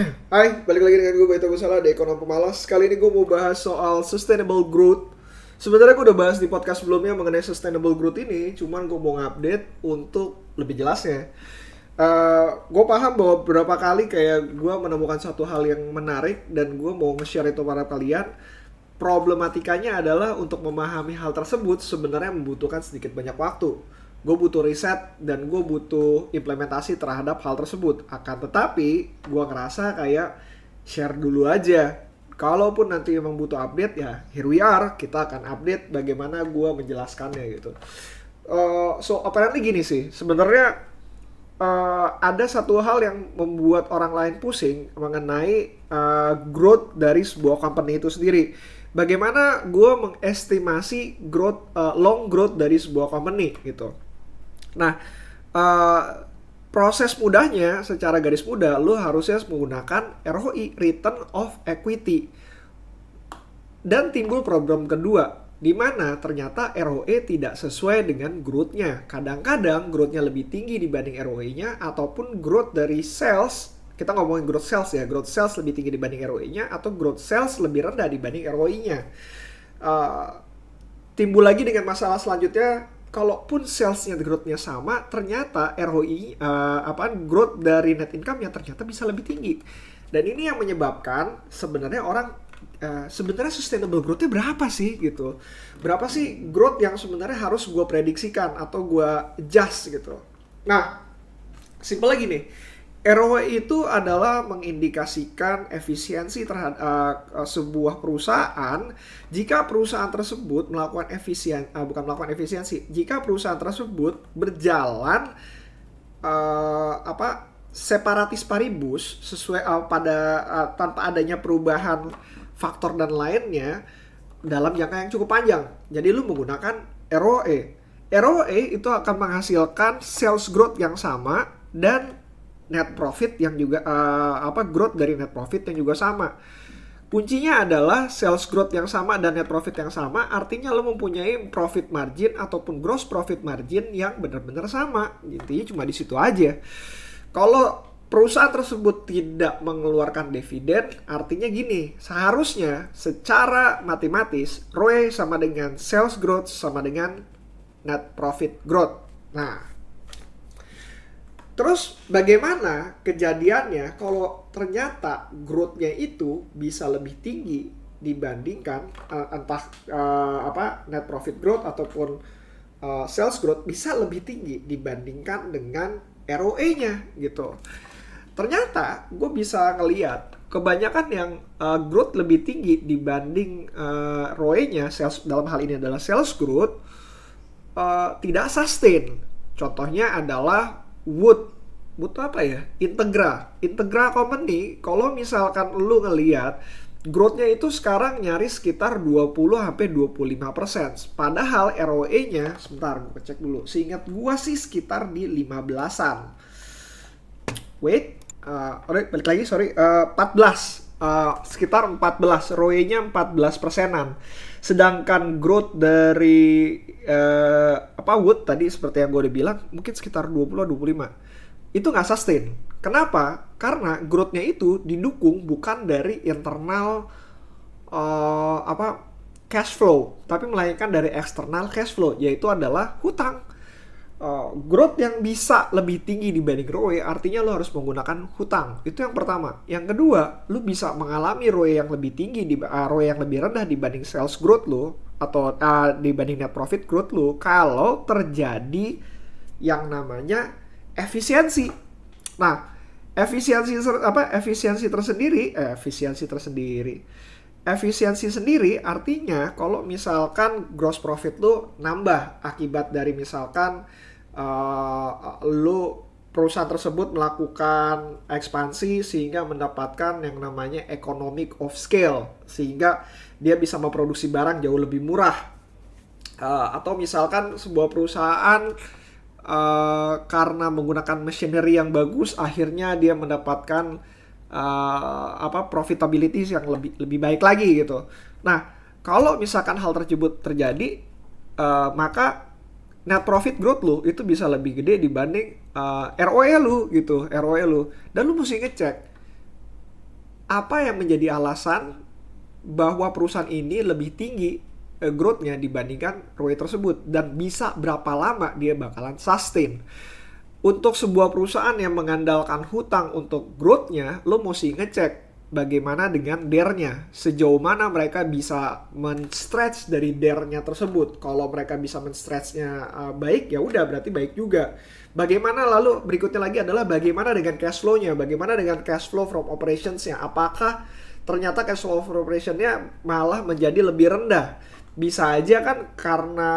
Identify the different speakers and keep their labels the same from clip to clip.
Speaker 1: Hai, balik lagi dengan gue Baito Busala di Ekonom Pemalas. Kali ini gue mau bahas soal sustainable growth. Sebenarnya gue udah bahas di podcast sebelumnya mengenai sustainable growth ini, cuman gue mau ngupdate untuk lebih jelasnya. Gue paham bahwa beberapa kali kayak gue menemukan satu hal yang menarik dan gue mau nge-share itu pada kalian. Problematikanya adalah untuk memahami hal tersebut sebenarnya membutuhkan sedikit banyak waktu. Gue butuh riset dan gue butuh implementasi terhadap hal tersebut. Akan tetapi gue ngerasa kayak share dulu aja. Kalaupun nanti emang butuh update ya here we are, kita akan update bagaimana gue menjelaskannya gitu. So apparently gini sih, sebenarnya ada satu hal yang membuat orang lain pusing mengenai growth dari sebuah company itu sendiri. Bagaimana gue mengestimasi growth, long growth dari sebuah company gitu. Nah, uh, proses mudahnya secara garis mudah, lu harusnya menggunakan ROI, Return of Equity. Dan timbul problem kedua, di mana ternyata ROE tidak sesuai dengan growth-nya. Kadang-kadang growth-nya lebih tinggi dibanding ROE-nya, ataupun growth dari sales, kita ngomongin growth sales ya, growth sales lebih tinggi dibanding ROE-nya, atau growth sales lebih rendah dibanding ROE-nya. Uh, Timbul lagi dengan masalah selanjutnya, kalaupun salesnya growth-nya sama, ternyata ROI growth dari net income-nya ternyata bisa lebih tinggi. Dan ini yang menyebabkan sebenarnya orang sebenarnya sustainable growth-nya berapa sih gitu. Berapa sih growth yang sebenarnya harus gue prediksikan atau gue adjust gitu. Nah, simpel lagi nih. ROI itu adalah mengindikasikan efisiensi terhadap sebuah perusahaan jika perusahaan tersebut melakukan bukan melakukan efisiensi, jika perusahaan tersebut berjalan separatis paribus sesuai tanpa adanya perubahan faktor dan lainnya dalam jangka yang cukup panjang. Jadi lu menggunakan ROE. ROE itu akan menghasilkan sales growth yang sama dan net profit yang juga growth dari net profit yang juga sama. Kuncinya adalah sales growth yang sama dan net profit yang sama, artinya lo mempunyai profit margin ataupun gross profit margin yang benar-benar sama. Intinya cuma di situ aja. Kalau perusahaan tersebut tidak mengeluarkan dividen, artinya gini, seharusnya secara matematis ROE sama dengan sales growth sama dengan net profit growth. Nah, terus bagaimana kejadiannya kalau ternyata growth-nya itu bisa lebih tinggi dibandingkan net profit growth ataupun sales growth bisa lebih tinggi dibandingkan dengan ROE-nya gitu. Ternyata gue bisa ngeliat kebanyakan yang growth lebih tinggi dibanding ROE-nya, sales dalam hal ini adalah sales growth, tidak sustain. Contohnya adalah Wood apa ya? Integra company, kalau misalkan lu ngelihat growth-nya itu sekarang nyaris sekitar 20 sampai 25%. Padahal ROE-nya, sebentar gue cek dulu. Seingat gua sih sekitar di 15-an. Wait, balik lagi, sorry, 14. Sekitar 14, ROE-nya 14 persenan. Sedangkan growth dari Wood tadi seperti yang gue udah bilang mungkin sekitar 20 25. Itu nggak sustain. Kenapa? Karena growth-nya itu didukung bukan dari internal cash flow, tapi melainkan dari external cash flow, yaitu adalah hutang. Growth yang bisa lebih tinggi dibanding ROE artinya lo harus menggunakan hutang. Itu yang pertama. Yang kedua, lo bisa mengalami ROE yang lebih tinggi ROE yang lebih rendah dibanding sales growth lo atau dibanding net profit growth lo kalau terjadi yang namanya efisiensi. Nah, efisiensi sendiri artinya kalau misalkan gross profit lo nambah akibat dari misalkan perusahaan tersebut melakukan ekspansi sehingga mendapatkan yang namanya economic of scale sehingga dia bisa memproduksi barang jauh lebih murah. Atau misalkan sebuah perusahaan karena menggunakan machinery yang bagus akhirnya dia mendapatkan profitability yang lebih baik lagi gitu. Nah, kalau misalkan hal tersebut terjadi, maka net profit growth lu itu bisa lebih gede dibanding ROE lu gitu, ROE lu. Dan lu mesti ngecek apa yang menjadi alasan bahwa perusahaan ini lebih tinggi growth-nya dibandingkan ROE tersebut, dan bisa berapa lama dia bakalan sustain. Untuk sebuah perusahaan yang mengandalkan hutang untuk growth-nya, lo mesti ngecek bagaimana dengan DER-nya. Sejauh mana mereka bisa men-stretch dari DER-nya tersebut. Kalau mereka bisa men-stretch-nya baik, ya udah berarti baik juga. Bagaimana lalu berikutnya lagi adalah bagaimana dengan cash flow-nya, bagaimana dengan cash flow from operations-nya. Apakah ternyata cash flow from operation-nya malah menjadi lebih rendah? Bisa aja kan karena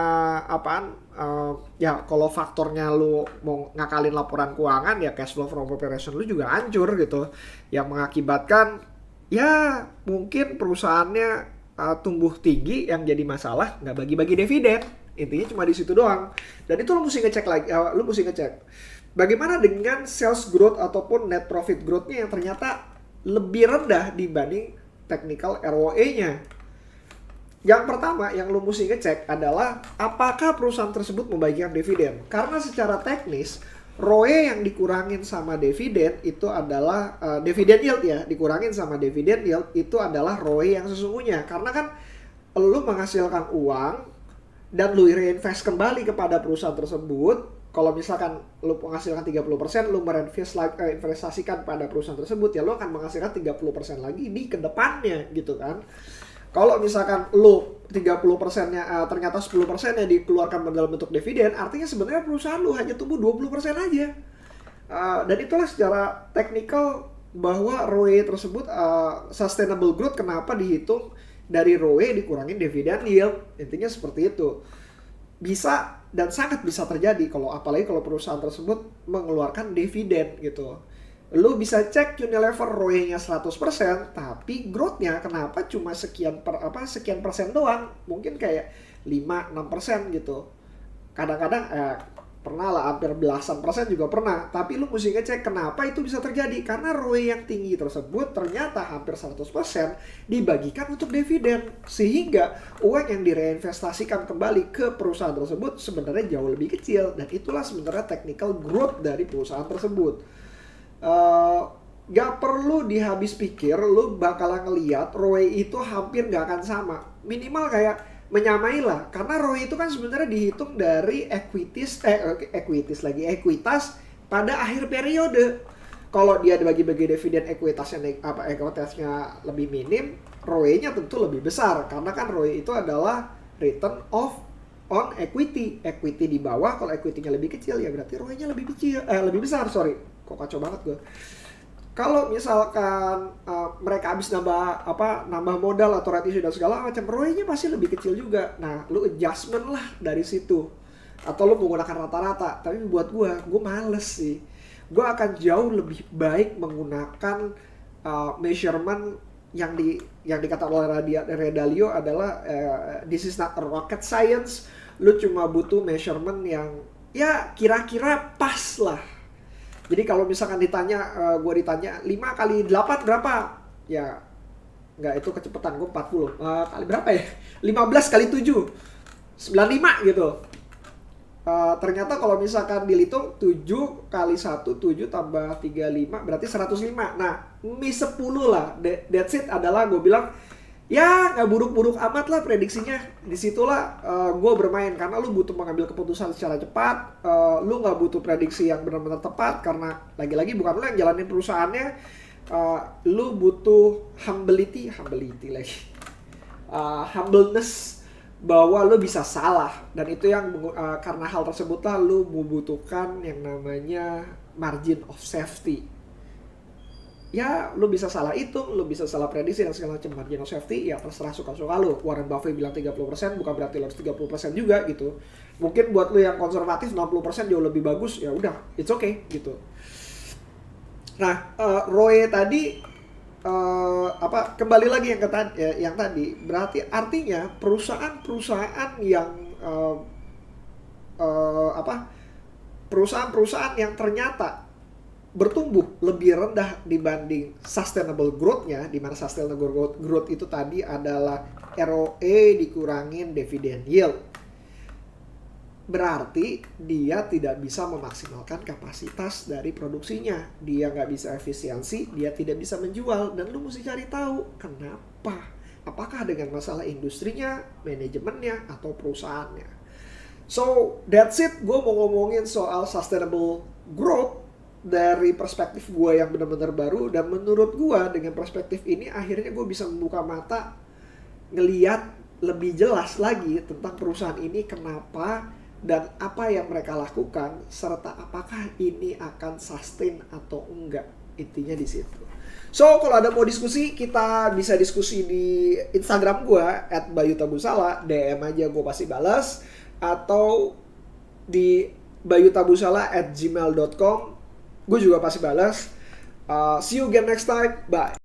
Speaker 1: ya kalau faktornya lu mau ngakalin laporan keuangan, ya cash flow from operation lu juga hancur gitu, yang mengakibatkan ya mungkin perusahaannya tumbuh tinggi, yang jadi masalah nggak bagi-bagi dividen. Intinya cuma di situ doang. Dan itu lu mesti ngecek lagi, lu mesti ngecek bagaimana dengan sales growth ataupun net profit growth-nya yang ternyata lebih rendah dibanding technical ROE-nya. Yang pertama yang lu mesti ngecek adalah apakah perusahaan tersebut membagikan dividen. Karena secara teknis ROE yang dikurangin sama dividen itu adalah dividen yield ya, dikurangin sama dividen yield itu adalah ROE yang sesungguhnya. Karena kan lu menghasilkan uang dan lu reinvest kembali kepada perusahaan tersebut. Kalau misalkan lu menghasilkan 30%, lu investasikan pada perusahaan tersebut, ya lu akan menghasilkan 30% lagi di kedepannya gitu kan. Kalau misalkan lu 30%-nya ternyata 10%-nya dikeluarkan dalam bentuk dividen, artinya sebenarnya perusahaan lu hanya tumbuh 20% aja. Dan itulah secara teknikal bahwa ROE tersebut sustainable growth kenapa dihitung dari ROE dikurangin dividen yield. Intinya seperti itu. Bisa dan sangat bisa terjadi apalagi kalau perusahaan tersebut mengeluarkan dividen gitu. Lu bisa cek Unilever ROE-nya 100%, tapi growth-nya kenapa cuma sekian persen doang. Mungkin kayak 5-6% gitu. Kadang-kadang pernah lah hampir belasan persen juga pernah. Tapi lu mesti ngecek kenapa itu bisa terjadi. Karena ROE yang tinggi tersebut ternyata hampir 100% dibagikan untuk dividen. Sehingga uang yang direinvestasikan kembali ke perusahaan tersebut sebenarnya jauh lebih kecil. Dan itulah sebenarnya technical growth dari perusahaan tersebut. Gak perlu dihabis pikir lu bakalan ngeliat ROE itu hampir gak akan sama. Minimal kayak menyamai lah. Karena ROE itu kan sebenarnya dihitung dari ekuitas pada akhir periode. Kalau dia dibagi-bagi dividen ekuitasnya lebih minim, ROE-nya tentu lebih besar. Karena kan ROE itu adalah return on equity. Equity di bawah, kalau equity-nya lebih kecil ya berarti ROE-nya lebih besar. Kok kacau banget gue. Kalau misalkan mereka habis nambah modal atau rate issue dan segala macam, ROE-nya pasti lebih kecil juga. Nah, lu adjustment lah dari situ. Atau lu menggunakan rata-rata. Tapi buat gue males sih. Gue akan jauh lebih baik menggunakan measurement yang dikatakan oleh Ray Dalio adalah this is not a rocket science. Lu cuma butuh measurement yang ya kira-kira pas lah. Jadi kalau misalkan gue ditanya 5 kali 8 berapa? Ya, nggak, itu kecepatan gue 40. Kali berapa ya? 15 kali 7. 95 gitu. Ternyata kalau misalkan dihitung 7 kali 1, 7 tambah 35 berarti 105. Nah, miss 10 lah. That's it adalah gue bilang, ya nggak buruk-buruk amat lah prediksinya. Disitulah gue bermain, karena lu butuh mengambil keputusan secara cepat. Lu nggak butuh prediksi yang benar-benar tepat, karena lagi-lagi bukan lu yang jalanin perusahaannya. Lu butuh humbleness bahwa lu bisa salah. Dan itu yang karena hal tersebutlah lu membutuhkan yang namanya margin of safety. Ya, lu bisa salah hitung, lu bisa salah prediksi dan segala macam. Margin of safety, ya terserah suka-suka lu. Warren Buffett bilang 30%, bukan berarti lu harus 30% juga gitu. Mungkin buat lu yang konservatif 60% jauh lebih bagus, ya udah, it's okay gitu. Nah, ROE tadi kembali lagi yang tadi, berarti artinya perusahaan-perusahaan yang perusahaan-perusahaan yang ternyata bertumbuh lebih rendah dibanding sustainable growth-nya, di mana sustainable growth itu tadi adalah ROE dikurangin dividend yield. berarti dia tidak bisa memaksimalkan kapasitas dari produksinya. Dia nggak bisa efisiensi, dia tidak bisa menjual. Dan lu mesti cari tahu kenapa. Apakah dengan masalah industrinya, manajemennya, atau perusahaannya. So, that's it. Gue mau ngomongin soal sustainable growth dari perspektif gue yang benar-benar baru. Dan menurut gue dengan perspektif ini akhirnya gue bisa membuka mata, ngeliat lebih jelas lagi tentang perusahaan ini kenapa dan apa yang mereka lakukan, serta apakah ini akan sustain atau enggak. Intinya di situ. So, kalau ada mau diskusi, kita bisa diskusi di Instagram gue @bayutabusala, DM aja gue pasti balas, atau di bayutabusala@gmail.com, gue juga pasti balas. See you again next time, bye.